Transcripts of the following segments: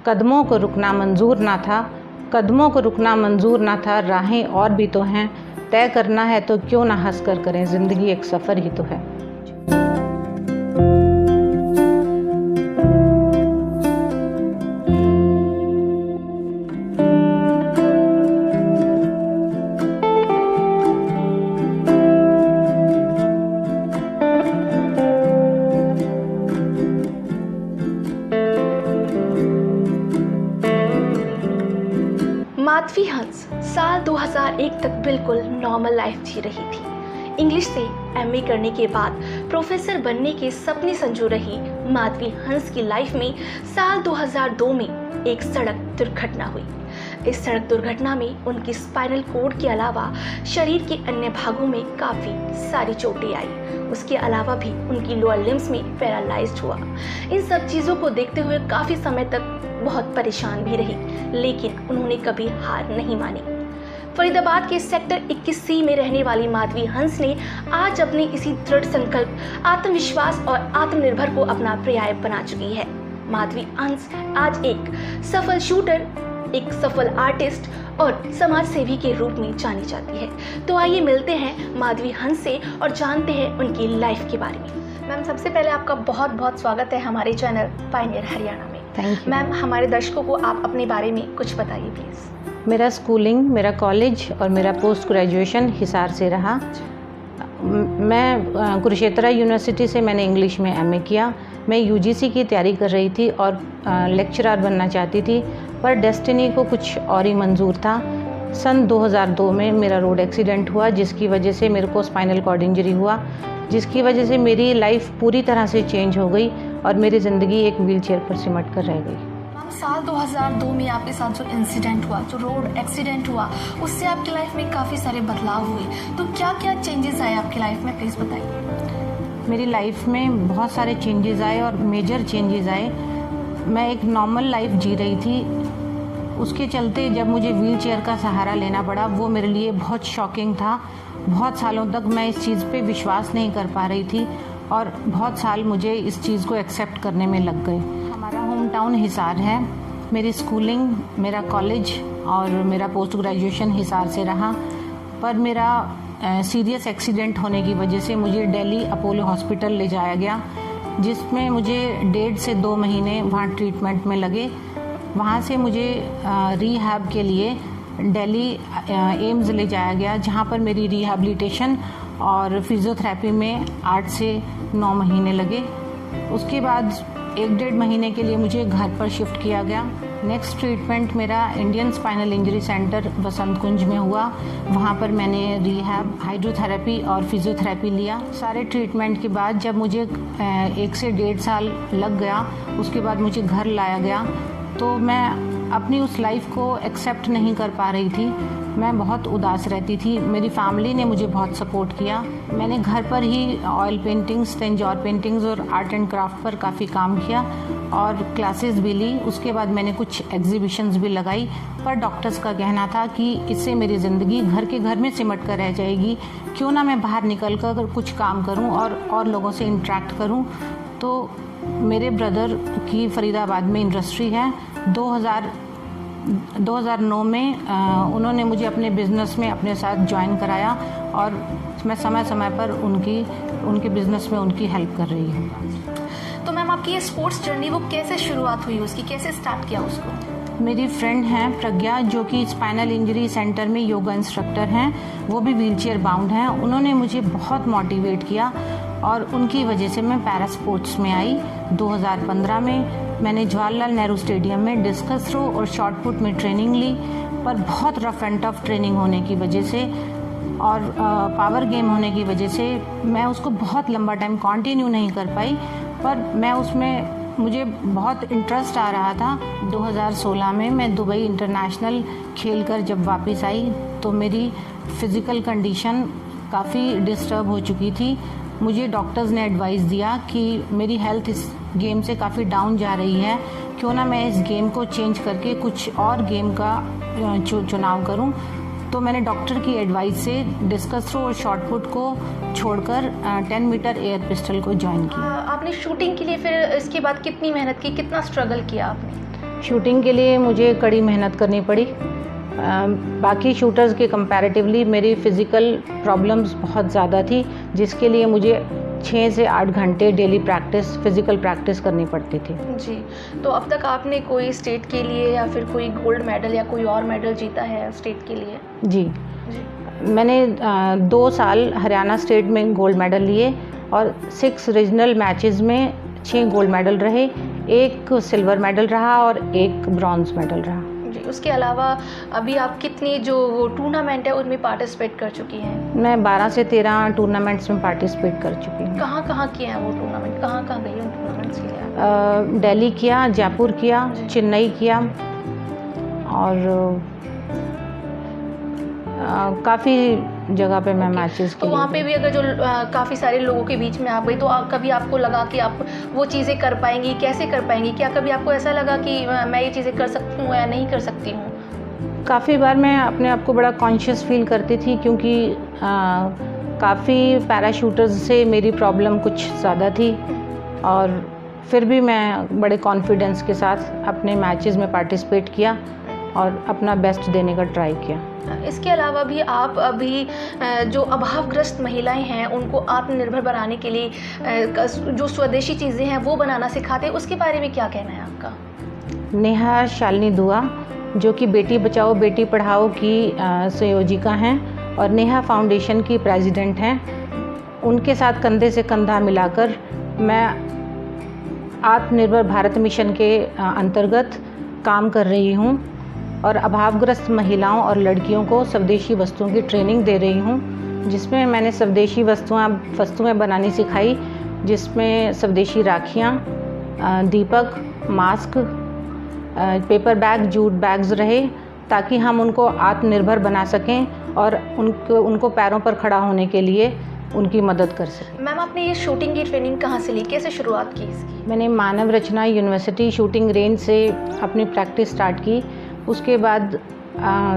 कदमों को रुकना मंजूर ना था, कदमों को रुकना मंजूर ना था, राहें और भी तो हैं, तय करना है तो क्यों ना हंस कर करें, ज़िंदगी एक सफ़र ही तो है। माधवी हंस साल 2001 तक बिल्कुल नॉर्मल लाइफ जी रही थी। इंग्लिश से एमए करने के बाद प्रोफेसर बनने के सपने संजो रही माधवी हंस की लाइफ में साल 2002 में एक सड़क दुर्घटना हुई। इस सड़क दुर्घटना में उनकी स्पाइनल कॉर्ड के अलावा शरीर के अन्य भागों में काफ़ी सारी चोटें आई। उसके अलावा भी उनकी लोअर लिम्स में पैरालाइज्ड हुआ। इन सब चीज़ों को देखते हुए काफ़ी समय तक बहुत परेशान भी रही, लेकिन उन्होंने कभी हार नहीं मानी। फरीदाबाद के सेक्टर 21C में रहने वाली माधवी हंस ने आज अपने इसी दृढ़ संकल्प, आत्मविश्वास और आत्मनिर्भर को अपना पर्याय बना चुकी है। माधवी हंस आज एक सफल शूटर, एक सफल आर्टिस्ट और समाज सेवी के रूप में जानी जाती है। तो आइए मिलते हैं माधवी हंस से और जानते हैं उनकी लाइफ के बारे में। मैम, सबसे पहले आपका बहुत बहुत स्वागत है हमारे चैनल पायनियर हरियाणा में। थैंक यू मैम, हमारे दर्शकों को आप अपने बारे में कुछ बताइए प्लीज़। मेरा स्कूलिंग, मेरा कॉलेज और मेरा पोस्ट ग्रेजुएशन हिसार से रहा। मैं कुरुक्षेत्र यूनिवर्सिटी से मैंने इंग्लिश में एमए किया। मैं यूजीसी की तैयारी कर रही थी और लेक्चरर बनना चाहती थी, पर डेस्टिनी को कुछ और ही मंजूर था। सन 2002 में मेरा रोड एक्सीडेंट हुआ, जिसकी वजह से मेरे को स्पाइनल कॉर्ड इंजरी हुआ, जिसकी वजह से मेरी लाइफ पूरी तरह से चेंज हो गई और मेरी ज़िंदगी एक व्हीलचेयर पर सिमट कर रह गई। साल 2002 में आपके साथ जो इंसिडेंट हुआ, जो रोड एक्सीडेंट हुआ, उससे आपकी लाइफ में काफ़ी सारे बदलाव हुए। तो क्या क्या चेंजेस आए आपकी लाइफ में, प्लीज़ बताइए। मेरी लाइफ में बहुत सारे चेंजेस आए और मेजर चेंजेस आए। मैं एक नॉर्मल लाइफ जी रही थी, उसके चलते जब मुझे व्हीलचेयर का सहारा लेना पड़ा, वो मेरे लिए बहुत शॉकिंग था। बहुत सालों तक मैं इस चीज़ पे विश्वास नहीं कर पा रही थी और बहुत साल मुझे इस चीज़ को एक्सेप्ट करने में लग गए। हमारा होम टाउन हिसार है। मेरी स्कूलिंग, मेरा कॉलेज और मेरा पोस्ट ग्रेजुएशन हिसार से रहा, पर मेरा सीरियस एक्सीडेंट होने की वजह से मुझे दिल्ली अपोलो हॉस्पिटल ले जाया गया, जिसमें मुझे 1.5 से 2 महीने वहाँ ट्रीटमेंट में लगे। वहाँ से मुझे रिहैब के लिए दिल्ली एम्स ले जाया गया, जहाँ पर मेरी रिहैबिलिटेशन और फिजियोथेरेपी में 8 से 9 महीने लगे। उसके बाद 1-1.5 महीने के लिए मुझे घर पर शिफ्ट किया गया। नेक्स्ट ट्रीटमेंट मेरा इंडियन स्पाइनल इंजरी सेंटर बसंत कुंज में हुआ। वहाँ पर मैंने रिहैब, हाइड्रोथेरेपी और फिजियोथेरेपी लिया। सारे ट्रीटमेंट के बाद जब मुझे 1 से 1.5 साल लग गया, उसके बाद मुझे घर लाया गया, तो मैं अपनी उस लाइफ को एक्सेप्ट नहीं कर पा रही थी। मैं बहुत उदास रहती थी। मेरी फैमिली ने मुझे बहुत सपोर्ट किया। मैंने घर पर ही ऑयल पेंटिंग्स, टेंजोर पेंटिंग्स और आर्ट एंड क्राफ्ट पर काफ़ी काम किया और क्लासेस भी ली। उसके बाद मैंने कुछ एग्जीबिशंस भी लगाई, पर डॉक्टर्स का कहना था कि इससे मेरी ज़िंदगी घर के घर में सिमट कर रह जाएगी, क्यों ना मैं बाहर निकल कर कुछ काम करूं और लोगों से इंटरेक्ट करूं। तो मेरे ब्रदर की फरीदाबाद में इंडस्ट्री है। 2009 में उन्होंने मुझे अपने बिज़नेस में अपने साथ ज्वाइन कराया और मैं समय समय पर उनके बिज़नेस में उनकी हेल्प कर रही हूँ। तो मैम, आपकी ये स्पोर्ट्स जर्नी वो कैसे शुरुआत हुई, उसकी कैसे स्टार्ट किया उसको? मेरी फ्रेंड हैं प्रज्ञा, जो कि स्पाइनल इंजरी सेंटर में योगा इंस्ट्रक्टर हैं, वो भी व्हीलचेयर बाउंड हैं। उन्होंने मुझे बहुत मोटिवेट किया और उनकी वजह से मैं पैरा स्पोर्ट्स में आई। 2015 में मैंने जवाहरलाल नेहरू स्टेडियम में डिस्कस थ्रो और शॉट पुट में ट्रेनिंग ली, पर बहुत रफ एंड टफ ट्रेनिंग होने की वजह से और पावर गेम होने की वजह से मैं उसको बहुत लंबा टाइम कंटिन्यू नहीं कर पाई, पर मैं उसमें मुझे बहुत इंटरेस्ट आ रहा था। 2016 में मैं दुबई इंटरनेशनल खेलकर जब वापस आई तो मेरी फिज़िकल कंडीशन काफ़ी डिस्टर्ब हो चुकी थी। मुझे डॉक्टर्स ने एडवाइस दिया कि मेरी हेल्थ इस गेम से काफ़ी डाउन जा रही है, क्यों ना मैं इस गेम को चेंज करके कुछ और गेम का चुनाव करूं। तो मैंने डॉक्टर की एडवाइस से डिस्कस थ्रो और शॉट पुट को छोड़कर 10 मीटर एयर पिस्टल को ज्वाइन किया। आपने शूटिंग के लिए फिर इसके बाद कितनी मेहनत की, कितना स्ट्रगल किया आपने? शूटिंग के लिए मुझे कड़ी मेहनत करनी पड़ी। बाकी शूटर्स के कंपैरेटिवली मेरी फ़िज़िकल प्रॉब्लम्स बहुत ज़्यादा थी, जिसके लिए मुझे 6 से 8 घंटे डेली फ़िज़िकल प्रैक्टिस करनी पड़ती थी। जी, तो अब तक आपने कोई स्टेट के लिए या फिर कोई गोल्ड मेडल या कोई और मेडल जीता है स्टेट के लिए? जी, जी। मैंने 2 साल हरियाणा स्टेट में गोल्ड मेडल लिए और 6 रीजनल मैचेस में 6 गोल्ड मेडल रहे, 1 सिल्वर मेडल रहा और 1 ब्रॉन्ज़ मेडल रहा। जी, उसके अलावा अभी आप कितनी जो वो टूर्नामेंट है उनमें पार्टिसिपेट कर चुकी हैं? मैं 12 से 13 टूर्नामेंट्स में पार्टिसिपेट कर चुकी हूँ। कहाँ किए हैं वो टूर्नामेंट? कहाँ गई उन टूर्नामेंट्स के लिए आप? दिल्ली किया, जयपुर किया, चेन्नई किया और काफ़ी जगह पे मैं मैचेस तो वहाँ पे भी अगर जो काफ़ी सारे लोगों के बीच में आप गई तो कभी आपको लगा कि आप वो चीज़ें कर पाएंगी, कैसे कर पाएंगी? क्या कभी आपको ऐसा लगा कि मैं ये चीज़ें कर सकती हूँ या नहीं कर सकती हूँ? काफ़ी बार मैं अपने आप को बड़ा कॉन्शियस फील करती थी, क्योंकि काफ़ी पैराशूटर्स से मेरी प्रॉब्लम कुछ ज़्यादा थी और फिर भी मैं बड़े कॉन्फिडेंस के साथ अपने मैचेस में पार्टिसिपेट किया और अपना बेस्ट देने का ट्राई किया। इसके अलावा भी आप अभी जो अभावग्रस्त महिलाएं हैं उनको आत्मनिर्भर बनाने के लिए जो स्वदेशी चीज़ें हैं वो बनाना सिखाते हैं, उसके बारे में क्या कहना है आपका? नेहा शालिनी दुआ, जो कि बेटी बचाओ बेटी पढ़ाओ की संयोजिका हैं और नेहा फाउंडेशन की प्रेसिडेंट हैं, उनके साथ कंधे से कंधा मिलाकर मैं आत्मनिर्भर भारत मिशन के अंतर्गत काम कर रही हूँ और अभावग्रस्त महिलाओं और लड़कियों को स्वदेशी वस्तुओं की ट्रेनिंग दे रही हूँ, जिसमें मैंने स्वदेशी वस्तुएं बनानी सिखाई, जिसमें स्वदेशी राखियाँ, दीपक, mask, paper bag, jute bags रहे, ताकि हम उनको आत्मनिर्भर बना सकें और उनको पैरों पर खड़ा होने के लिए उनकी मदद कर सकें। मैम, आपने ये शूटिंग की ट्रेनिंग कहाँ से ली, कैसे शुरुआत की इसकी? मैंने मानव रचना यूनिवर्सिटी शूटिंग रेंज से अपनी प्रैक्टिस स्टार्ट की। उसके बाद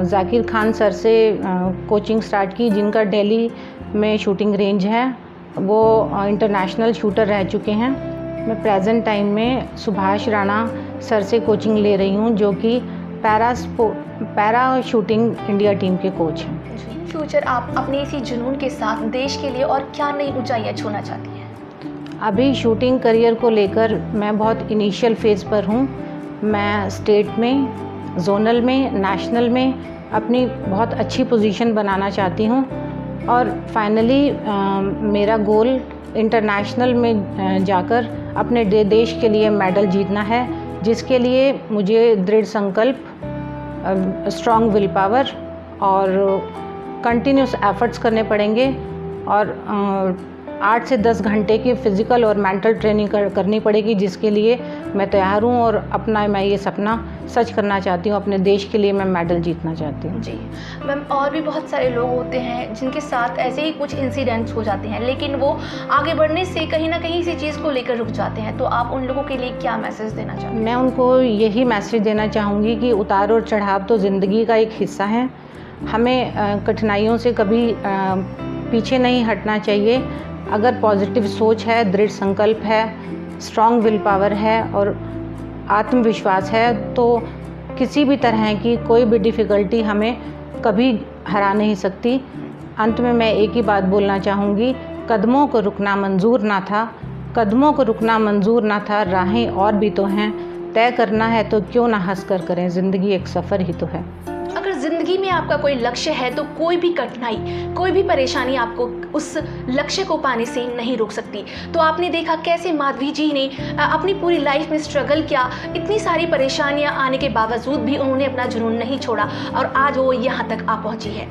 जाकिर खान सर से कोचिंग स्टार्ट की, जिनका दिल्ली में शूटिंग रेंज है, वो इंटरनेशनल शूटर रह चुके हैं। मैं प्रेजेंट टाइम में सुभाष राणा सर से कोचिंग ले रही हूँ, जो कि पैरा शूटिंग इंडिया टीम के कोच हैं। फ्यूचर आप अपने इसी जुनून के साथ देश के लिए और क्या नई ऊंचाइयाँ छूना चाहती हैं? अभी शूटिंग करियर को लेकर मैं बहुत इनिशियल फेज़ पर हूँ। मैं स्टेट में, जोनल में, नेशनल में अपनी बहुत अच्छी पोजीशन बनाना चाहती हूँ और फाइनली मेरा गोल इंटरनेशनल में जाकर अपने देश के लिए मेडल जीतना है, जिसके लिए मुझे दृढ़ संकल्प, स्ट्रॉन्ग विल पावर और कंटिन्यूस एफर्ट्स करने पड़ेंगे और 8 से 10 घंटे की फ़िज़िकल और मेंटल ट्रेनिंग करनी पड़ेगी, जिसके लिए मैं तैयार हूँ और मैं ये सपना सच करना चाहती हूँ। अपने देश के लिए मैं मेडल जीतना चाहती हूँ। जी मैम, और भी बहुत सारे लोग होते हैं जिनके साथ ऐसे ही कुछ इंसिडेंट्स हो जाते हैं, लेकिन वो आगे बढ़ने से कहीं ना कहीं इसी चीज़ को लेकर रुक जाते हैं, तो आप उन लोगों के लिए क्या मैसेज देना चाहते हैं? मैं उनको यही मैसेज देना चाहूँगी कि उतार और चढ़ाव तो ज़िंदगी का एक हिस्सा है। हमें कठिनाइयों से कभी पीछे नहीं हटना चाहिए। अगर पॉजिटिव सोच है, दृढ़ संकल्प है, स्ट्रॉन्ग विल पावर है और आत्मविश्वास है, तो किसी भी तरह की कोई भी डिफ़िकल्टी हमें कभी हरा नहीं सकती। अंत में मैं एक ही बात बोलना चाहूँगी, कदमों को रुकना मंजूर ना था, कदमों को रुकना मंजूर ना था, राहें और भी तो हैं, तय करना है तो क्यों ना हंस कर करें, ज़िंदगी एक सफ़र ही तो है। अगर ज़िंदगी में आपका कोई लक्ष्य है तो कोई भी कठिनाई, कोई भी परेशानी आपको उस लक्ष्य को पाने से नहीं रोक सकती। तो आपने देखा कैसे माधवी जी ने अपनी पूरी लाइफ में स्ट्रगल किया, इतनी सारी परेशानियां आने के बावजूद भी उन्होंने अपना जुनून नहीं छोड़ा और आज वो यहाँ तक आ पहुँची है।